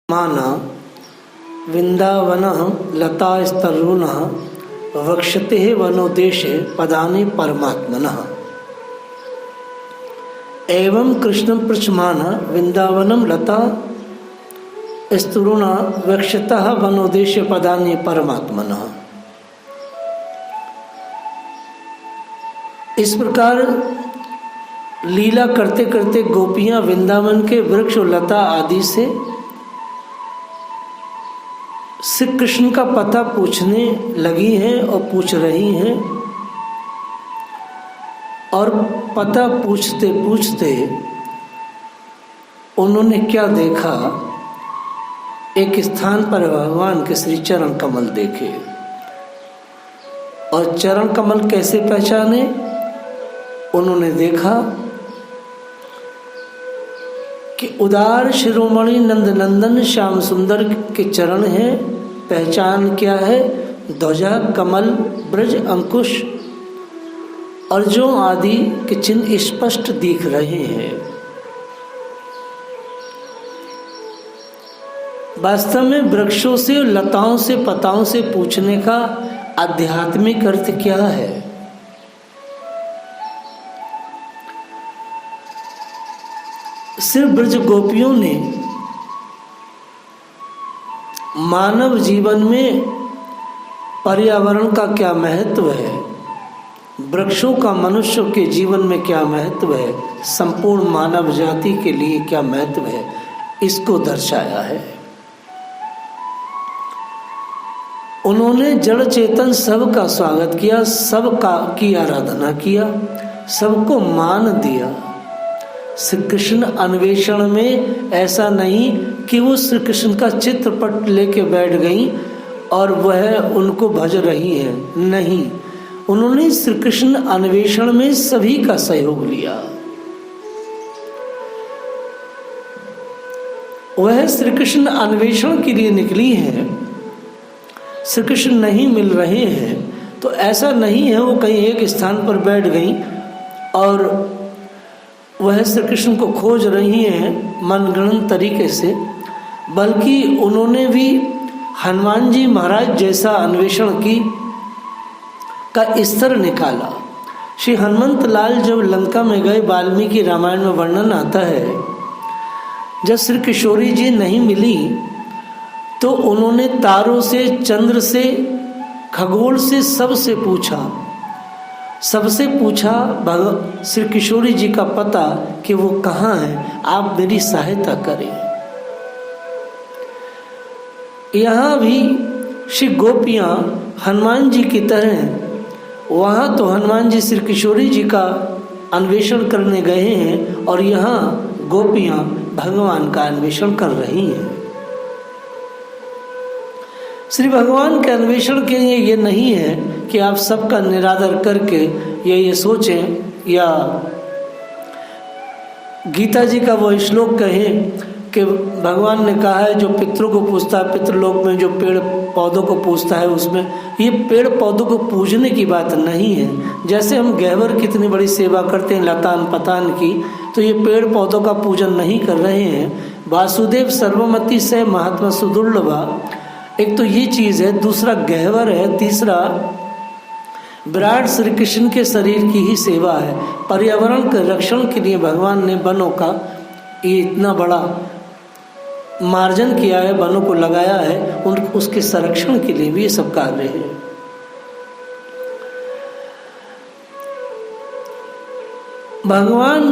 माना वृंदावनः लतास्तरूणः वक्षते वनोदेशे पदानि परमात्मनः। एवं कृष्णं पृच्छमानः वृंदावनं लता स्तरूणा वक्षतः वनोदेशे पदानि परमात्मनः। इस प्रकार लीला करते करते गोपियां वृंदावन के वृक्ष और लता आदि से श्री कृष्ण का पता पूछने लगी हैं और पूछ रही हैं। और पता पूछते पूछते उन्होंने क्या देखा, एक स्थान पर भगवान के श्री चरण कमल देखे। और चरण कमल कैसे पहचाने, उन्होंने देखा कि उदार शिरोमणि नंदनंदन श्याम सुंदर के चरण हैं। पहचान क्या है, ध्वजा कमल ब्रज अंकुश अर्जुन आदि के चिन्ह स्पष्ट दिख रहे हैं। वास्तव में वृक्षों से लताओं से पताओं से पूछने का आध्यात्मिक अर्थ क्या है। सिर्फ ब्रज गोपियों ने मानव जीवन में पर्यावरण का क्या महत्व है, वृक्षों का मनुष्य के जीवन में क्या महत्व है, संपूर्ण मानव जाति के लिए क्या महत्व है, इसको दर्शाया है। उन्होंने जड़ चेतन सब का स्वागत किया, सबका की आराधना किया, सबको मान दिया। श्री कृष्ण अन्वेषण में ऐसा नहीं कि वो श्री कृष्ण का चित्रपट लेके बैठ गई और वह उनको भज रही है, नहीं, उन्होंने श्री कृष्ण अन्वेषण में सभी का सहयोग लिया। वह श्री कृष्ण अन्वेषण के लिए निकली है, श्री कृष्ण नहीं मिल रहे हैं तो ऐसा नहीं है वो कहीं एक स्थान पर बैठ गई और वह श्री कृष्ण को खोज रही हैं मनगणन तरीके से, बल्कि उन्होंने भी हनुमान जी महाराज जैसा अन्वेषण की का स्तर निकाला। श्री हनुमंत लाल जब लंका में गए, वाल्मीकि रामायण में वर्णन आता है, जब श्री किशोरी जी नहीं मिली तो उन्होंने तारों से, चंद्र से, खगोल से, सबसे पूछा श्री किशोरी जी का पता कि वो कहाँ हैं, आप मेरी सहायता करें। यहाँ भी श्री गोपियाँ हनुमान जी की तरह, वहाँ तो हनुमान जी श्री किशोरी जी का अन्वेषण करने गए हैं और यहाँ गोपियाँ भगवान का अन्वेषण कर रही हैं। श्री भगवान के अन्वेषण के लिए ये नहीं है कि आप सबका निरादर करके ये सोचें, या गीता जी का वो श्लोक कहें कि भगवान ने कहा है जो पितरों को पूजता है, पितृलोक में जो पेड़ पौधों को पूजता है, उसमें ये पेड़ पौधों को पूजने की बात नहीं है। जैसे हम गहवर कितनी बड़ी सेवा करते हैं लतान पतान की, तो ये पेड़ पौधों का पूजन नहीं कर रहे हैं। वासुदेव सर्वमति से महात्मा सुदुर्लभा, एक तो ये चीज़ है, दूसरा गहवर है, तीसरा विराट श्री कृष्ण के शरीर की ही सेवा है। पर्यावरण के रक्षण के लिए भगवान ने वनों का ये इतना बड़ा मार्जन किया है, वनों को लगाया है, उसके संरक्षण के लिए भी ये सब कार्य है। भगवान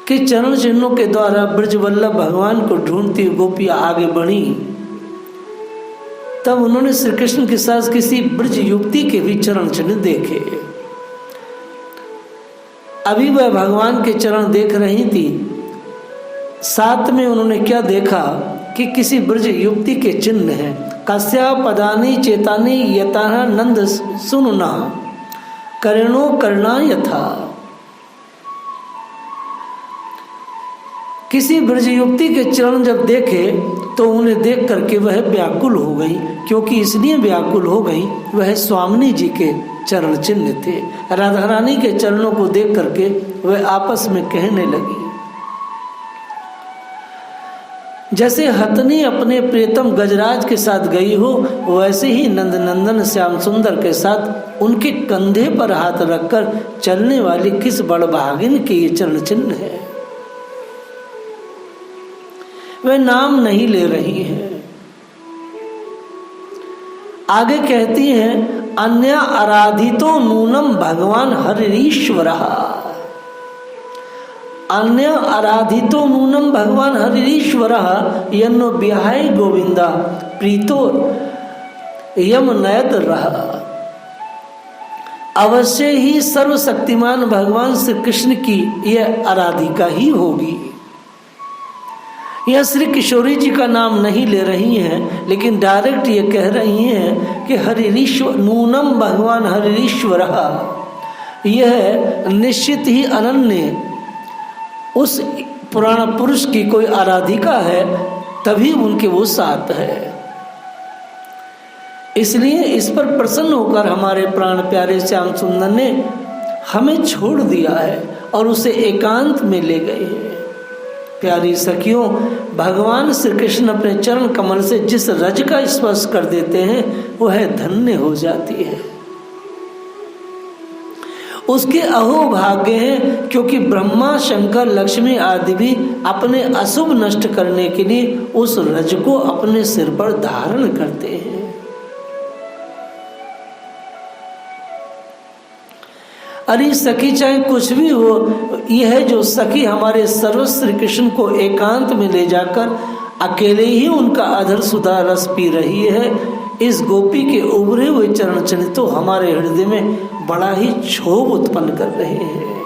के चरण चिन्हों के द्वारा ब्रजवल्लभ भगवान को ढूंढती गोपियां आगे बढ़ी। तब उन्होंने श्री कृष्ण के साथ किसी ब्रज युवती के भी चरण चिन्ह देखे। अभी वह भगवान के चरण देख रही थी, साथ में उन्होंने क्या देखा कि किसी ब्रज युवती के चिन्ह हैं। कस्या पदानी चेतानी यथा नंद सुनुना करणो करना यथा। किसी ब्रज युवती के चरण जब देखे तो उन्हें देख करके वह व्याकुल हो गई, क्योंकि इसलिए व्याकुल हो गई, वह स्वामिनी जी के चरण चिन्ह थे। राधा रानी के चरणों को देख करके वह आपस में कहने लगी जैसे हथनी अपने प्रियतम गजराज के साथ गई हो, वैसे ही नंदनंदन श्याम सुंदर के साथ उनके कंधे पर हाथ रखकर चलने वाली किस बड़भागिन के ये चरण चिन्ह है। वह नाम नहीं ले रही है। आगे कहती हैं, अन्य आराधितो नूनम भगवान हरिश्वर। अन्य आराधितो नूनम भगवान हरिश्वर यन्नो विहाय गोविंदा प्रीतो यम नयत रह। अवश्य ही सर्वशक्तिमान भगवान श्री कृष्ण की यह आराधिका ही होगी। यह श्री किशोरी जी का नाम नहीं ले रही हैं, लेकिन डायरेक्ट ये कह रही हैं कि हरिश्वर नूनम भगवान हरिश्वर, यह निश्चित ही अनन्य उस पुराण पुरुष की कोई आराधिका है, तभी उनके वो साथ है। इसलिए इस पर प्रसन्न होकर हमारे प्राण प्यारे श्याम सुंदर ने हमें छोड़ दिया है और उसे एकांत में ले गए हैं। प्यारी सखियों, भगवान श्री कृष्ण अपने चरण कमल से जिस रज का स्पर्श कर देते हैं वह धन्य हो जाती है। उसके अहो भाग्य हैं, क्योंकि ब्रह्मा शंकर लक्ष्मी आदि भी अपने अशुभ नष्ट करने के लिए उस रज को अपने सिर पर धारण करते हैं। अरे सखी, चाहे कुछ भी हो, यह है जो सखी हमारे सर्वस्व श्री कृष्ण को एकांत में ले जाकर अकेले ही उनका अधर सुधा रस पी रही है। इस गोपी के उभरे हुए चरण चिन्ह तो हमारे हृदय में बड़ा ही क्षोभ उत्पन्न कर रहे हैं।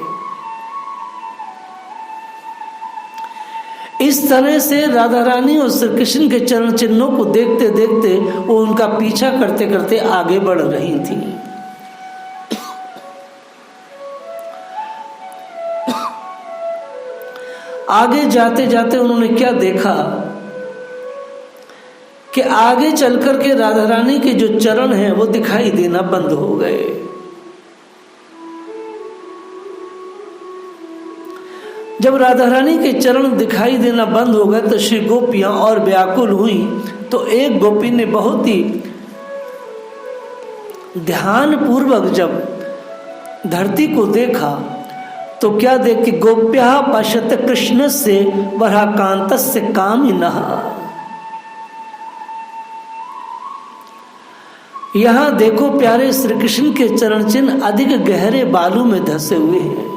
इस तरह से राधा रानी और श्री कृष्ण के चरण चिन्हों को देखते देखते वो उनका पीछा करते करते आगे बढ़ रही थी। आगे जाते जाते उन्होंने क्या देखा कि आगे चलकर के राधा रानी के जो चरण हैं वो दिखाई देना बंद हो गए। जब राधा रानी के चरण दिखाई देना बंद हो गए तो श्री गोपियां और व्याकुल हुई। तो एक गोपी ने बहुत ही ध्यान पूर्वक जब धरती को देखा तो क्या देख कि गोप्या पश्यत कृष्ण से वराकांत से कामिनः। यहां देखो प्यारे श्री कृष्ण के चरण चिन्ह अधिक गहरे बालू में धसे हुए हैं।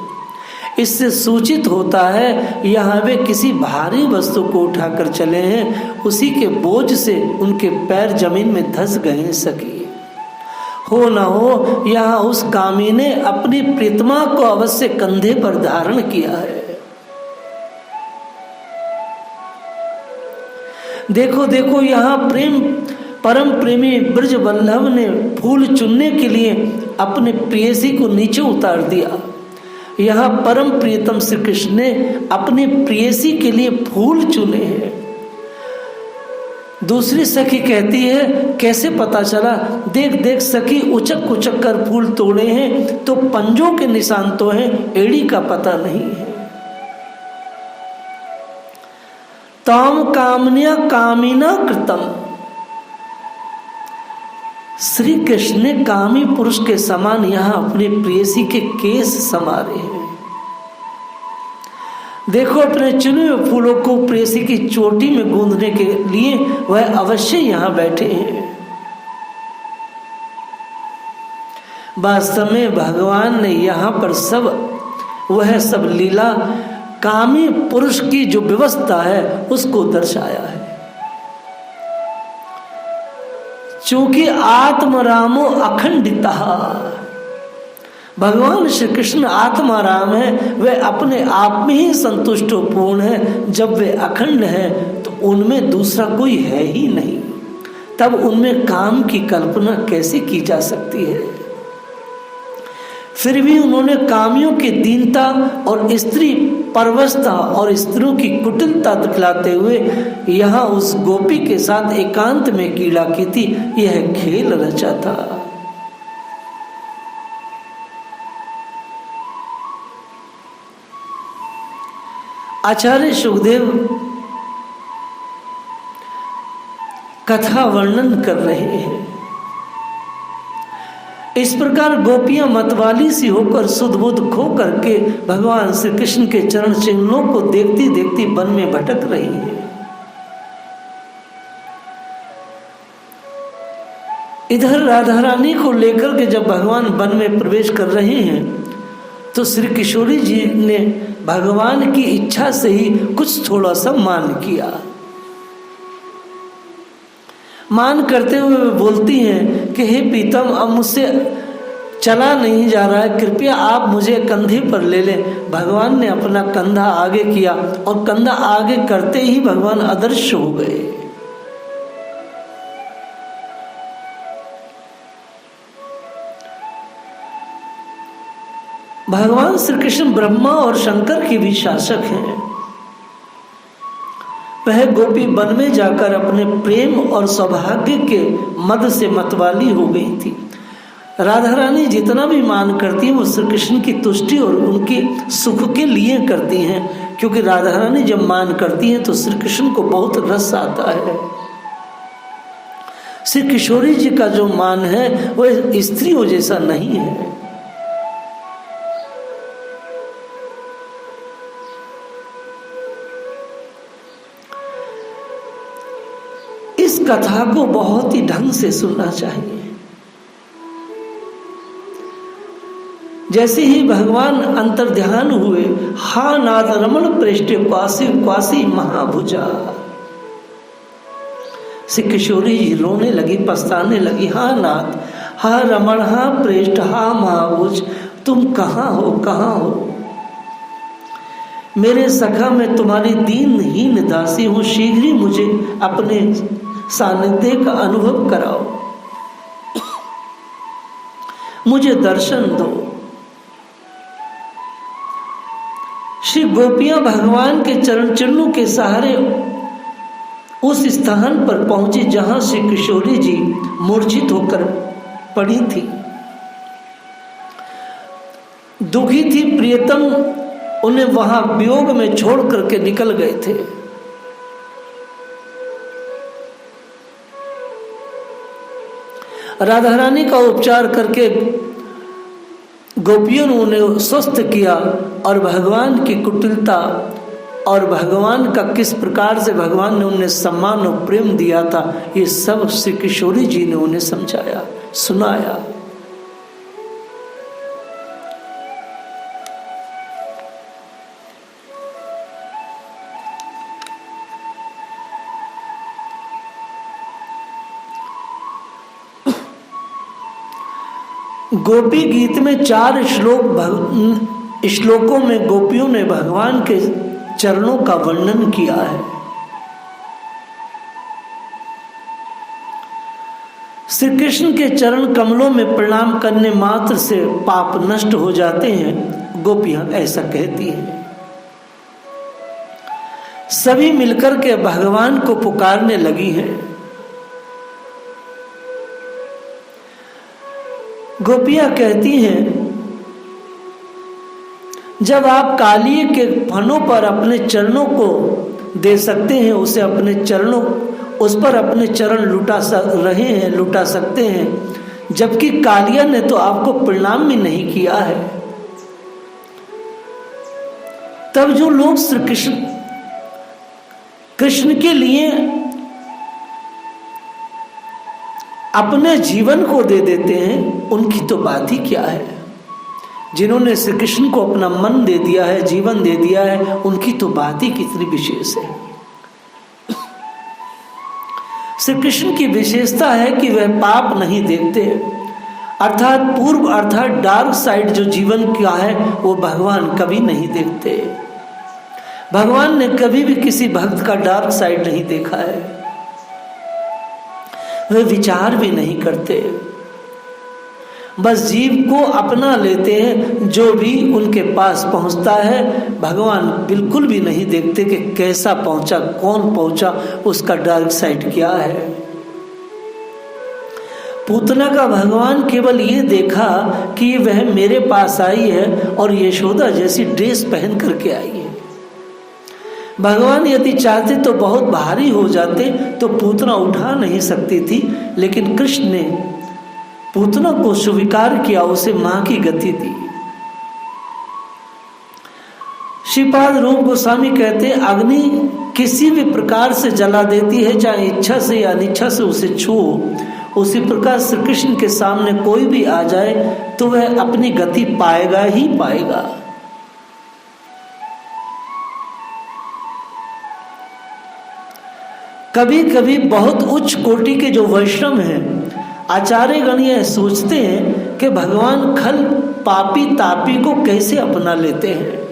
इससे सूचित होता है यहाँ वे किसी भारी वस्तु को उठाकर चले हैं, उसी के बोझ से उनके पैर जमीन में धस गए। सकी हो न हो यहाँ उस कामी ने अपनी प्रीतमा को अवश्य कंधे पर धारण किया है। देखो देखो यहाँ प्रेम परम प्रेमी ब्रज वल्लभ ने फूल चुनने के लिए अपने प्रेयसी को नीचे उतार दिया। यहाँ परम प्रियतम श्री कृष्ण ने अपनी प्रेयसी के लिए फूल चुने हैं। दूसरी सखी कहती है, कैसे पता चला? देख देख सखी, उचक उचक कर फूल तोड़े हैं तो पंजों के निशान तो हैं, एड़ी का पता नहीं है। ताम कामन्या कामिना कृतम। श्री कृष्ण ने कामी पुरुष के समान यहाँ अपने प्रेयसी के केस संवारे हैं। देखो अपने चुने हुए फूलों को प्रेयसी की चोटी में गूंदने के लिए वह अवश्य यहाँ बैठे हैं। वास्तव में भगवान ने यहाँ पर वह सब लीला कामी पुरुष की जो व्यवस्था है उसको दर्शाया है। चूंकि आत्मरामो अखंडिता, भगवान श्री कृष्ण आत्माराम है, वे अपने आप में ही संतुष्ट पूर्ण है। जब वे अखंड हैं तो उनमें दूसरा कोई है ही नहीं, तब उनमें काम की कल्पना कैसे की जा सकती है। फिर भी उन्होंने कामियों की दीनता और स्त्री परवशता और स्त्रियों की कुटिलता दिखलाते हुए यहाँ उस गोपी के साथ एकांत में क्रीड़ा की थी। यह खेल रचा था। आचार्य सुखदेव कथा वर्णन कर रहे हैं। इस प्रकार गोपियां मतवाली सी होकर सुध बुध खो करके भगवान श्री कृष्ण के चरण चिन्हों को देखती देखती वन में भटक रही है। इधर राधा रानी को लेकर के जब भगवान वन में प्रवेश कर रहे हैं तो श्री किशोरी जी ने भगवान की इच्छा से ही कुछ थोड़ा सा मान किया। मान करते हुए बोलती हैं कि हे प्रीतम, अब मुझसे चला नहीं जा रहा है, कृपया आप मुझे कंधे पर ले लें। भगवान ने अपना कंधा आगे किया और कंधा आगे करते ही भगवान अदृश्य हो गए। भगवान श्री कृष्ण ब्रह्मा और शंकर के भी शासक हैं। वह गोपी वन में जाकर अपने प्रेम और सौभाग्य के मद से मतवाली हो गई थी। राधा रानी जितना भी मान करती है वो श्री कृष्ण की तुष्टि और उनके सुख के लिए करती हैं, क्योंकि राधा रानी जब मान करती हैं तो श्री कृष्ण को बहुत रस आता है। श्री किशोरी जी का जो मान है वह स्त्रियों जैसा नहीं है। इस कथा को बहुत ही ढंग से सुनना चाहिए। जैसे ही भगवान अंतर्ध्यान हुए, हा नाथ रमण पृष्ठे क्वासी क्वासी महाभुजा, श्री किशोरी जी रोने लगी, पछताने लगी। हा नाथ, हा रमण, हा पृष्ठ, हा महाभुज, तुम कहाँ हो, कहाँ हो? मेरे सखा, मैं तुम्हारी दीनहीन दासी हूं, शीघ्र ही मुझे अपने सानिध्य का अनुभव कराओ, मुझे दर्शन दो। श्री गोपियां भगवान के चरण चिन्हों के सहारे उस स्थान पर पहुंची जहां श्री किशोरी जी मूर्छित होकर पड़ी थी, दुखी थी। प्रियतम उन्हें वहां वियोग में छोड़ करके निकल गए थे। राधा रानी का उपचार करके गोपियों ने उन्हें स्वस्थ किया और भगवान की कुटिलता और भगवान का किस प्रकार से भगवान ने उन्हें सम्मान और प्रेम दिया था, ये सब श्री किशोरी जी ने उन्हें समझाया, सुनाया। गोपी गीत में 4 श्लोकों में गोपियों ने भगवान के चरणों का वर्णन किया है। श्री कृष्ण के चरण कमलों में प्रणाम करने मात्र से पाप नष्ट हो जाते हैं, गोपियां ऐसा कहती हैं। सभी मिलकर के भगवान को पुकारने लगी हैं। गोपियां कहती हैं, जब आप कालिए के फनों पर अपने चरणों को दे सकते हैं, उस पर अपने चरण लुटा सकते हैं, जबकि कालिया ने तो आपको प्रणाम भी नहीं किया है। तब जो लोग श्री कृष्ण के लिए अपने जीवन को दे देते हैं, उनकी तो बात ही क्या है। जिन्होंने श्री कृष्ण को अपना मन दे दिया है, जीवन दे दिया है, उनकी तो बात ही कितनी विशेष है। श्री कृष्ण की विशेषता है कि वह पाप नहीं देखते, अर्थात डार्क साइड जो जीवन का है वो भगवान कभी नहीं देखते। भगवान ने कभी भी किसी भक्त का डार्क साइड नहीं देखा है, वे विचार भी नहीं करते, बस जीव को अपना लेते हैं। जो भी उनके पास पहुंचता है भगवान बिल्कुल भी नहीं देखते कि कैसा पहुंचा, कौन पहुंचा, उसका डार्क साइड क्या है। पूतना का भगवान केवल ये देखा कि वह मेरे पास आई है और यशोदा जैसी ड्रेस पहन करके आई है। भगवान यदि चाहते तो बहुत भारी हो जाते तो पूतना उठा नहीं सकती थी, लेकिन कृष्ण ने पूतना को स्वीकार किया, उसे मां की गति दी। श्रीपाद रूप गोस्वामी कहते अग्नि किसी भी प्रकार से जला देती है, चाहे इच्छा से या अनिच्छा से उसे छू। उसी प्रकार श्री कृष्ण के सामने कोई भी आ जाए तो वह अपनी गति पाएगा ही पाएगा। कभी कभी बहुत उच्च कोटि के जो वैष्णव हैं, आचार्यगण यह सोचते हैं कि भगवान खल पापी तापी को कैसे अपना लेते हैं।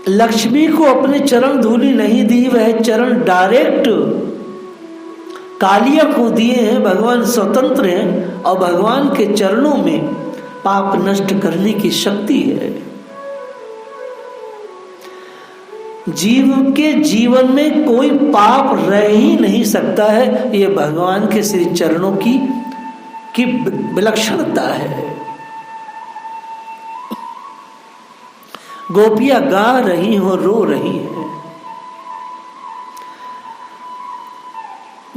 लक्ष्मी को अपने चरण धूलि नहीं दी, वह चरण डायरेक्ट कालिया को दिए हैं। भगवान स्वतंत्र हैं और भगवान के चरणों में पाप नष्ट करने की शक्ति है। जीव के जीवन में कोई पाप रह ही नहीं सकता है, ये भगवान के श्री चरणों की विलक्षणता है। गोपियां गा रही हो, रो रही है।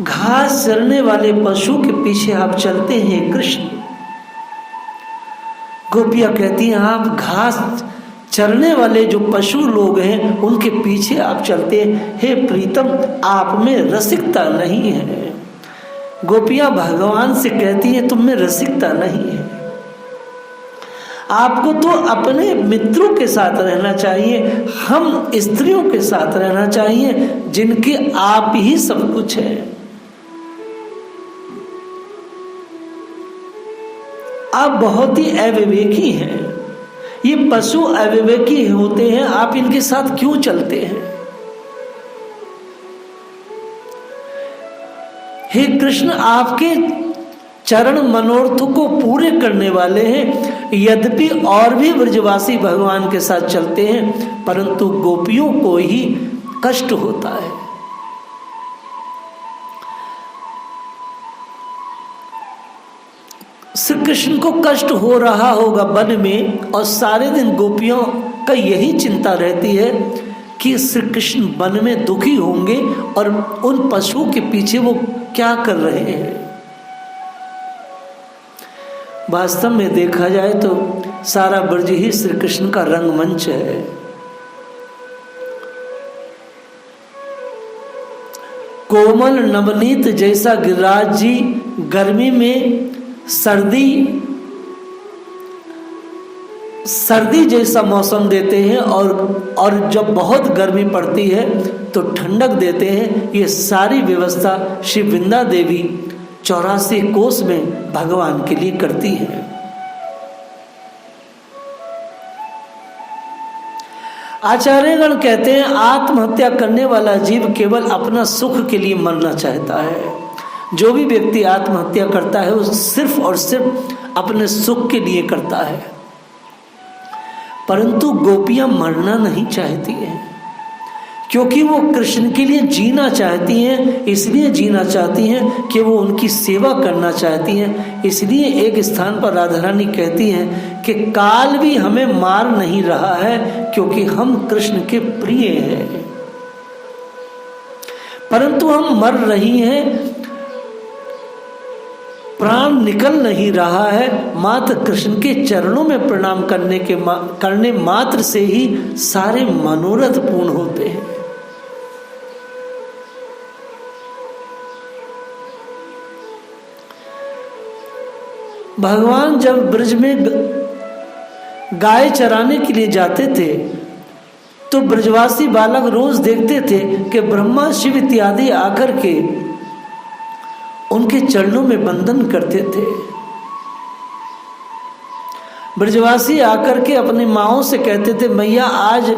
घास चरने वाले पशु के पीछे आप चलते हैं कृष्ण। गोपियां कहती हैं आप घास चरने वाले जो पशु लोग हैं उनके पीछे आप चलते हैं। हे प्रीतम, आप में रसिकता नहीं है। गोपियां भगवान से कहती हैं तुम में रसिकता नहीं है, आपको तो अपने मित्रों के साथ रहना चाहिए, हम स्त्रियों के साथ रहना चाहिए जिनके आप ही सब कुछ है। आप बहुत ही अविवेकी हैं, ये पशु अविवेकी होते हैं, आप इनके साथ क्यों चलते हैं। हे कृष्ण, आपके चरण मनोरथ को पूरे करने वाले हैं। यद्यपि और भी ब्रजवासी भगवान के साथ चलते हैं, परंतु गोपियों को ही कष्ट होता है। श्री कृष्ण को कष्ट हो रहा होगा वन में, और सारे दिन गोपियों का यही चिंता रहती है कि श्री कृष्ण वन में दुखी होंगे और उन पशुओं के पीछे वो क्या कर रहे हैं। वास्तव में देखा जाए तो सारा ब्रज ही श्री कृष्ण का रंगमंच है। कोमल नवनीत जैसा गिरिराज जी गर्मी में सर्दी जैसा मौसम देते हैं, और जब बहुत गर्मी पड़ती है तो ठंडक देते हैं। ये सारी व्यवस्था श्री वृंदा देवी 84 कोस में भगवान के लिए करती है। आचार्यगण कहते हैं आत्महत्या करने वाला जीव केवल अपना सुख के लिए मरना चाहता है। जो भी व्यक्ति आत्महत्या करता है वो सिर्फ और सिर्फ अपने सुख के लिए करता है। परंतु गोपियां मरना नहीं चाहती हैं, क्योंकि वो कृष्ण के लिए जीना चाहती हैं। इसलिए जीना चाहती हैं कि वो उनकी सेवा करना चाहती हैं। इसलिए एक स्थान पर राधा रानी कहती हैं कि काल भी हमें मार नहीं रहा है, क्योंकि हम कृष्ण के प्रिय हैं। परंतु हम मर रही हैं, प्राण निकल नहीं रहा है, मात्र कृष्ण के चरणों में प्रणाम करने मात्र से ही सारे मनोरथ पूर्ण होते हैं। भगवान जब ब्रज में गाय चराने के लिए जाते थे तो ब्रजवासी बालक रोज देखते थे कि ब्रह्मा शिव इत्यादि आकर के उनके चरणों में बंधन करते थे। ब्रजवासी आकर के अपनी माँओं से कहते थे मैया आज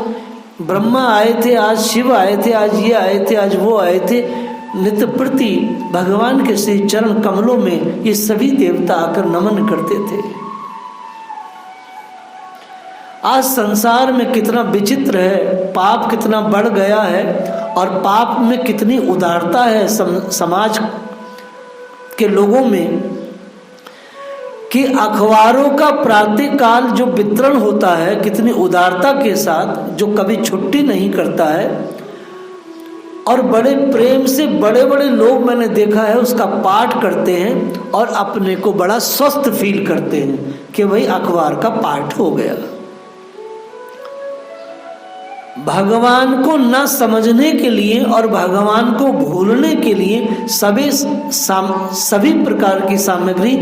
ब्रह्मा आए थे, आज शिव आए थे, आज ये आए थे, आज वो आए थे। नित्य प्रति भगवान के श्री चरण कमलों में ये सभी देवता आकर नमन करते थे। आज संसार में कितना विचित्र है, पाप कितना बढ़ गया है और पाप में कितनी उदारता है समाज के लोगों में। कि अखबारों का प्रातःकाल जो वितरण होता है कितनी उदारता के साथ, जो कभी छुट्टी नहीं करता है, और बड़े प्रेम से बड़े बड़े लोग मैंने देखा है उसका पाठ करते हैं और अपने को बड़ा स्वस्थ फील करते हैं कि भाई अखबार का पाठ हो गया। भगवान को न समझने के लिए और भगवान को भूलने के लिए सभी प्रकार की सामग्री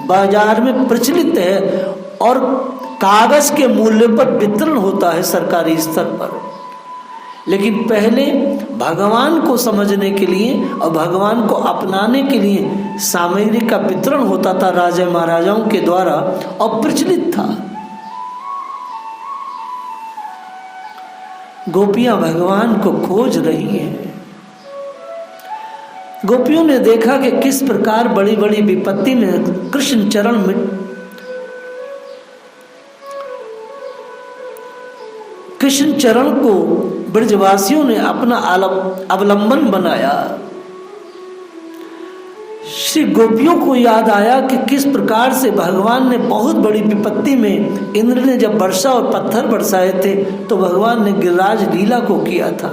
बाजार में प्रचलित है और कागज के मूल्य पर वितरण होता है सरकारी स्तर पर। लेकिन पहले भगवान को समझने के लिए और भगवान को अपनाने के लिए सामग्री का वितरण होता था राजा महाराजाओं के द्वारा और प्रचलित था। गोपियां भगवान को खोज रही हैं। गोपियों ने देखा कि किस प्रकार बड़ी बड़ी विपत्ति में कृष्ण चरण में कृष्ण चरण को ब्रजवासियों ने अपना अवलंबन बनाया। श्री गोपियों को याद आया कि किस प्रकार से भगवान ने बहुत बड़ी विपत्ति में, इंद्र ने जब वर्षा और पत्थर बरसाए थे तो भगवान ने गिरिराज लीला को किया था।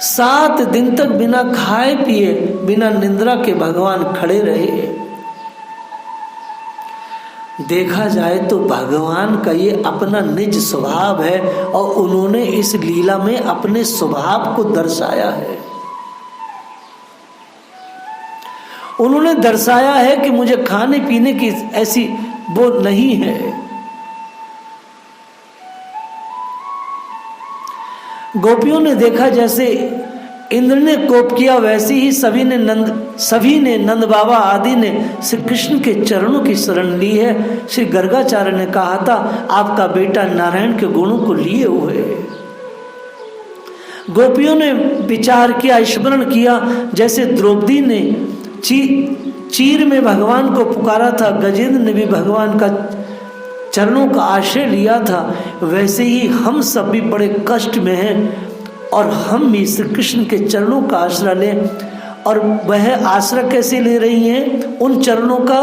7 दिन तक बिना खाए पिए बिना निंद्रा के भगवान खड़े रहे। देखा जाए तो भगवान का ये अपना निज स्वभाव है और उन्होंने इस लीला में अपने स्वभाव को दर्शाया है। उन्होंने दर्शाया है कि मुझे खाने पीने की ऐसी वो नहीं है। गोपियों ने देखा जैसे इंद्र ने कोप किया वैसे ही सभी ने नंद बाबा आदि ने श्री कृष्ण के चरणों की शरण ली है। श्री गर्गाचार्य ने कहा था आपका बेटा नारायण के गुणों को लिए हुए है। गोपियों ने विचार किया, स्मरण किया, जैसे द्रौपदी ने चीर में भगवान को पुकारा था, गजेंद्र ने भी भगवान का चरणों का आश्रय लिया था, वैसे ही हम सब भी बड़े कष्ट में हैं और हम भी श्री कृष्ण के चरणों का आश्रय लें। और वह आश्रय कैसे ले रही हैं उन चरणों का?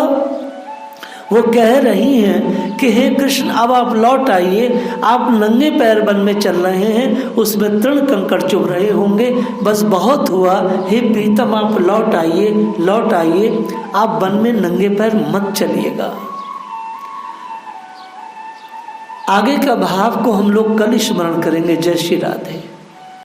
वो कह रही हैं कि हे कृष्ण अब आप लौट आइए, आप नंगे पैर वन में चल रहे हैं, उसमें तृण कंकड़ चुभ रहे होंगे, बस बहुत हुआ, हे प्रीतम आप लौट आइए, लौट आइए, आप वन में नंगे पैर मत चलिएगा। आगे का भाव को हम लोग कल स्मरण करेंगे। जय श्री राधे।